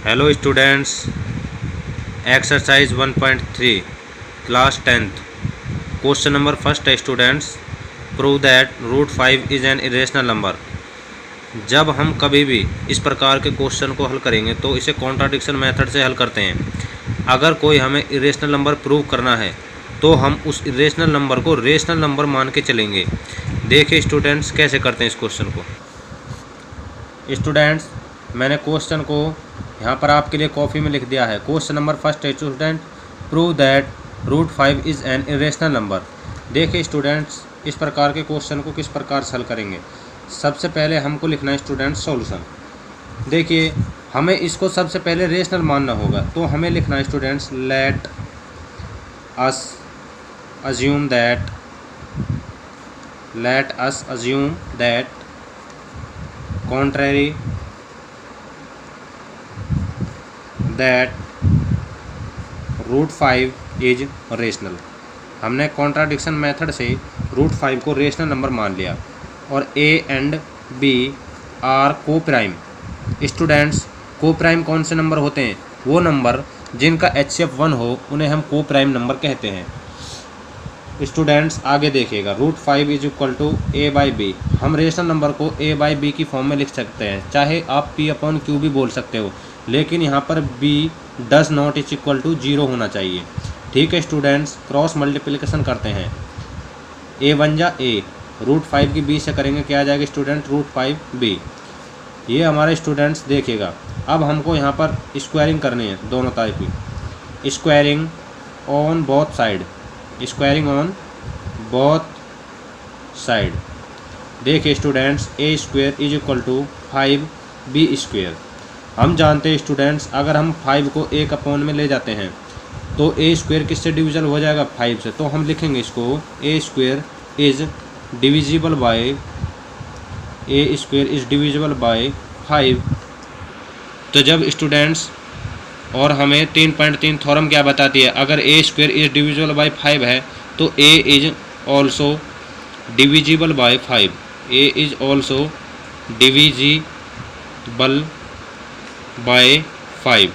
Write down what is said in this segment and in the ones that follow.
Hello students, exercise 1.3 class 10th question number first है students, prove that root 5 is an irrational number. जब हम कभी भी इस प्रकार के क्वेश्चन को हल करेंगे तो इसे कॉन्ट्राडिक्शन मेथड से हल करते हैं। अगर कोई हमें इरेशनल नंबर प्रूव करना है तो हम उस इरेशनल नंबर को रेशनल नंबर मान के चलेंगे। देखिए स्टूडेंट्स कैसे करते हैं इस क्वेश्चन को। स्टूडेंट्स, मैंने क्वेश्चन को यहाँ पर आपके लिए कॉपी में लिख दिया है। क्वेश्चन नंबर फर्स्ट है student, prove that root 5 is an irrational number. देखिए स्टूडेंट्स, इस प्रकार के क्वेश्चन को किस प्रकार से हल करेंगे। सबसे पहले हमको लिखना है स्टूडेंट्स सॉल्यूशन। देखिए, हमें इसको सबसे पहले रेशनल मानना होगा, तो हमें लिखना है students let us assume that contrary that root 5 is rational. हमने कॉन्ट्राडिक्शन मेथड से रूट 5 को रेशनल नंबर मान लिया और A and B are coprime. Students, coprime कौन से नंबर होते हैं? वो नंबर जिनका HCF 1 हो उन्हें हम को प्राइम नंबर कहते हैं। स्टूडेंट्स आगे देखिएगा, root 5 is equal to A by B. हम रेशनल नंबर को ए बाई बी की फॉर्म में लिख सकते हैं, चाहे आप P अपॉन Q भी बोल सकते हो, लेकिन यहाँ पर B does not is equal to 0 होना चाहिए। ठीक है स्टूडेंट्स, क्रॉस मल्टीप्लिकेशन करते हैं। ए वन जा ए, रूट 5 की B से करेंगे क्या आ जाएगा स्टूडेंट? Root 5B। ये हमारे स्टूडेंट्स देखिएगा। अब हमको यहाँ पर स्क्वायरिंग करनी है दोनों टाइप की। Squaring on both side, squaring on both side. देखिए students, A square is equal to 5B square. हम जानते हैं स्टूडेंट्स, अगर हम 5 को एक अपॉन में ले जाते हैं तो ए स्क्वायर किससे डिविजल हो जाएगा? 5 से। तो हम लिखेंगे इसको A square is divisible by 5। तो जब स्टूडेंट्स, और हमें 3.3 थ्योरम क्या बताती है, अगर A square is divisible by 5 है तो A is also divisible by 5। A is also divisible by 5।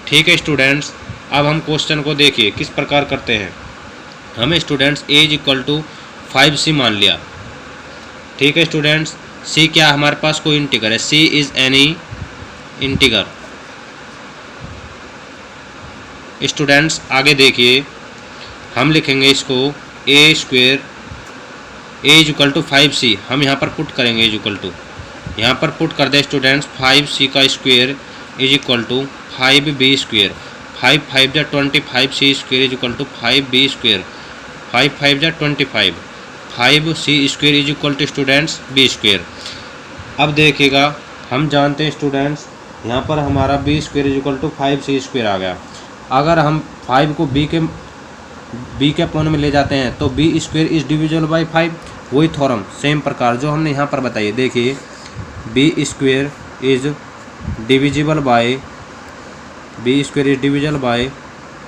ठीक है स्टूडेंट्स, अब हम क्वेश्चन को देखिए किस प्रकार करते हैं। हमें students A is equal to 5C मान लिया। ठीक है स्टूडेंट्स, सी क्या हमारे पास कोई इंटीगर है, C is any integer. Students आगे देखिए, हम लिखेंगे इसको A square A is equal to 5C। हम यहाँ पर पुट करेंगे इज इक्वल टू, यहाँ पर पुट कर दे स्टूडेंट्स 5C का square is equal to 5B square. 5 5 जा 25C square is equal to 5B square. 5 5 जा 25, 5C square is equal to students B square. अब देखिएगा, हम जानते हैं स्टूडेंट्स, यहाँ पर हमारा B square is equal to 5C square आ गया। अगर हम 5 को B के अपॉन में ले जाते हैं तो B square is divisible by 5। वही थ्योरम सेम प्रकार जो हमने यहाँ पर बताइए। देखिए, B square is divisible by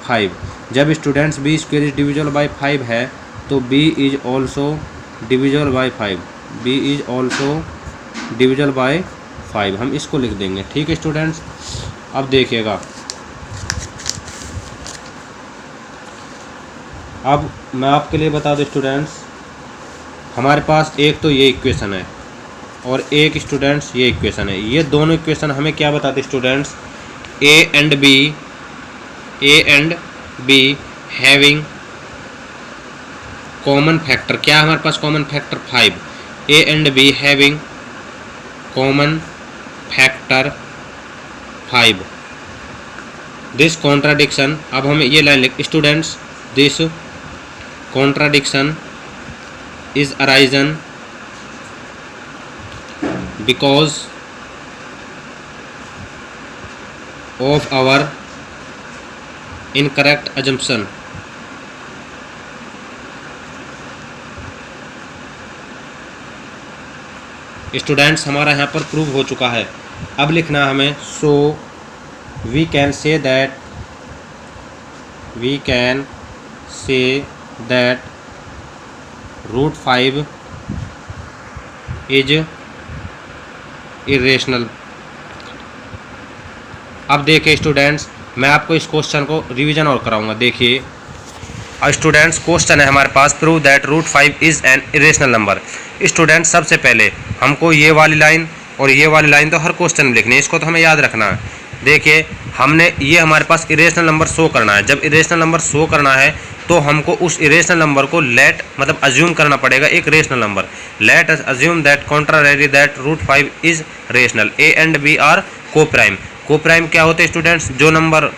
5। जब students B square is divisible by 5 है तो B is also divisible by 5। B is also divisible by 5, हम इसको लिख देंगे। ठीक है स्टूडेंट्स, अब देखिएगा, अब मैं आपके लिए बता दूं स्टूडेंट्स, हमारे पास एक तो ये इक्वेशन है और एक स्टूडेंट्स ये इक्वेशन है। ये दोनों इक्वेशन हमें क्या बताते students? A and B having common factor. क्या हमारे पास common factor? 5। A and B having common factor 5। This contradiction, अब हमें ये लाइन लिख students, this contradiction is arisen because of our incorrect assumption। Students हमारा यहाँ पर प्रूव हो चुका है। अब लिखना है हमें, so we can say that root 5 is irrational. अब देखिए स्टूडेंट्स, मैं आपको इस क्वेश्चन को रिवीजन और कराऊंगा। देखिए स्टूडेंट्स, क्वेश्चन है हमारे पास, prove that root 5 is an irrational number. Students, सबसे पहले हमको ये वाली लाइन और ये वाली लाइन तो हर क्वेश्चन में लिखनी है, इसको तो हमें याद रखना है। देखिए हमने ये हमारे पास इरेशनल नंबर शो करना है। जब इरेशनल नंबर शो करना है तो हमको उस इरेशनल नंबर को लेट मतलब अज्यूम करना पड़ेगा एक rational number. Let us assume that contrary that root 5 is rational. A and B are coprime. Coprime क्या होते हैं स्टूडेंट्स? जो नंबर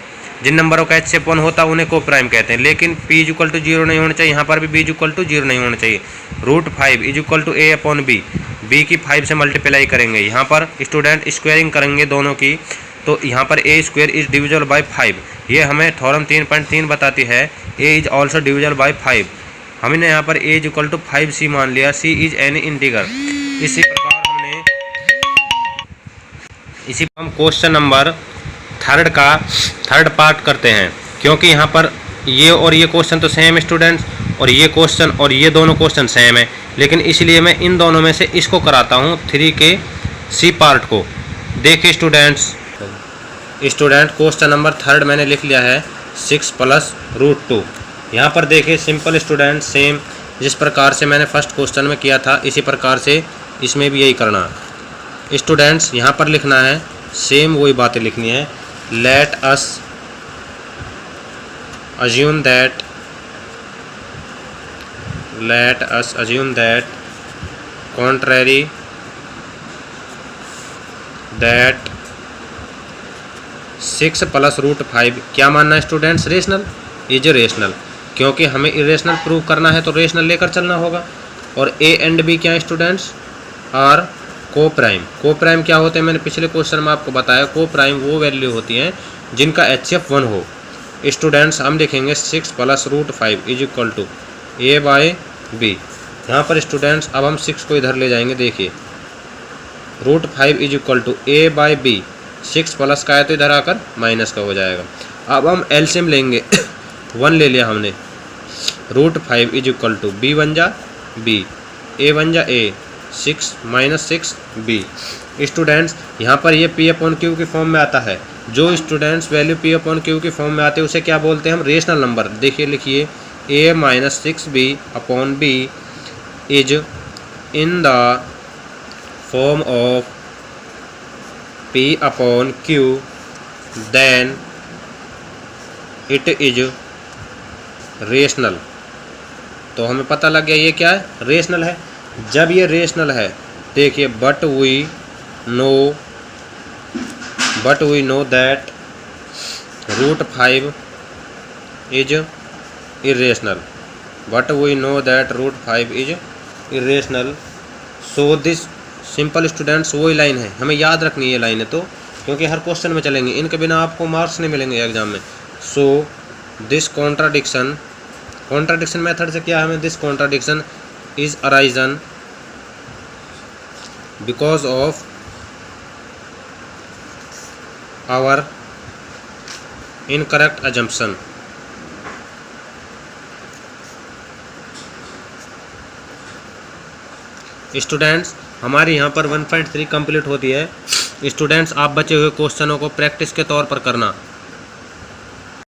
जिन नंबरों का एच से 1 होता है उन्हें को प्राइम कहते हैं। लेकिन p इज इक्वल टू 0 नहीं होना चाहिए, यहाँ पर भी b इज इक्वल टू 0 नहीं होना चाहिए। Root 5 is equal to a upon b, b की 5 से मल्टीप्लाई करेंगे। यहाँ पर स्टूडेंट स्क्वायरिंग करेंगे दोनों की, तो यहाँ पर a square is divisible by 5। ये हमें थ्योरम 3.3 बताती है a is also divisible by 5। हमने यहाँ पर a is equal to 5c मान लिया। c is any integer. इसी प्रकार हम क्वेश्चन नंबर थर्ड पार्ट करते हैं, क्योंकि यहाँ पर ये और ये क्वेश्चन तो सेम है स्टूडेंट्स, और ये क्वेश्चन और ये दोनों क्वेश्चन सेम है, लेकिन इसलिए मैं इन दोनों में से इसको कराता हूँ 3 के सी पार्ट को। देखिए स्टूडेंट्स, क्वेश्चन नंबर 3 मैंने लिख लिया है 6 + √2। यहाँ पर देखिए सिंपल स्टूडेंट, सेम जिस प्रकार से मैंने फर्स्ट क्वेश्चन में किया था इसी प्रकार से इसमें भी यही करना है स्टूडेंट्स। यहाँ पर लिखना है सेम वही बातें लिखनी है। Late us assume that contrary that 6 + √5 क्या मानना है स्टूडेंट्स? रेशनल इज रेशनल, क्योंकि हमें इरेशनल प्रूव करना है तो रेशनल लेकर चलना होगा। और ए एंड बी क्या है students? Are coprime. Coprime क्या होते हैं? मैंने पिछले क्वेश्चन में आपको बताया, को प्राइम वो वैल्यू होती हैं जिनका HCF 1 हो। स्टूडेंट्स हम लिखेंगे 6 + √5 इज इक्वल टू a/b। यहाँ पर स्टूडेंट्स अब हम 6 को इधर ले जाएंगे। देखिए √5 is equal to a/b। 6 plus का है तो इधर आकर माइनस का हो जाएगा। अब हम एलसीएम लेंगे 1 ले लिया हमने। √5 इज इक्वल टू b बन जा b, a बन जा a, 6 - 6b। स्टूडेंट्स यहाँ पर ये p/q की फॉर्म में आता है। जो स्टूडेंट्स वैल्यू p/q की फॉर्म में आते हैं उसे क्या बोलते हैं हम? Rational number. देखिए लिखिए a - 6b/b is in the form of p/q, then it is rational. तो हमें पता लग गया ये क्या है? रेशनल है। जब ये रेशनल है, देखिए but we know that √5 is irrational. So this simple students वही लाइन है, हमें याद रखनी है ये लाइन है तो, क्योंकि हर क्वेश्चन में चलेंगे, इनके बिना आपको मार्क्स नहीं मिलेंगे एग्जाम में। सो दिस कॉन्ट्राडिक्शन मेथड से क्या हमें? This contradiction is arisen because of our incorrect assumption. Students हमारी यहाँ पर 1.3 कंप्लीट होती है। स्टूडेंट्स आप बचे हुए क्वेश्चनों को प्रैक्टिस के तौर पर करना।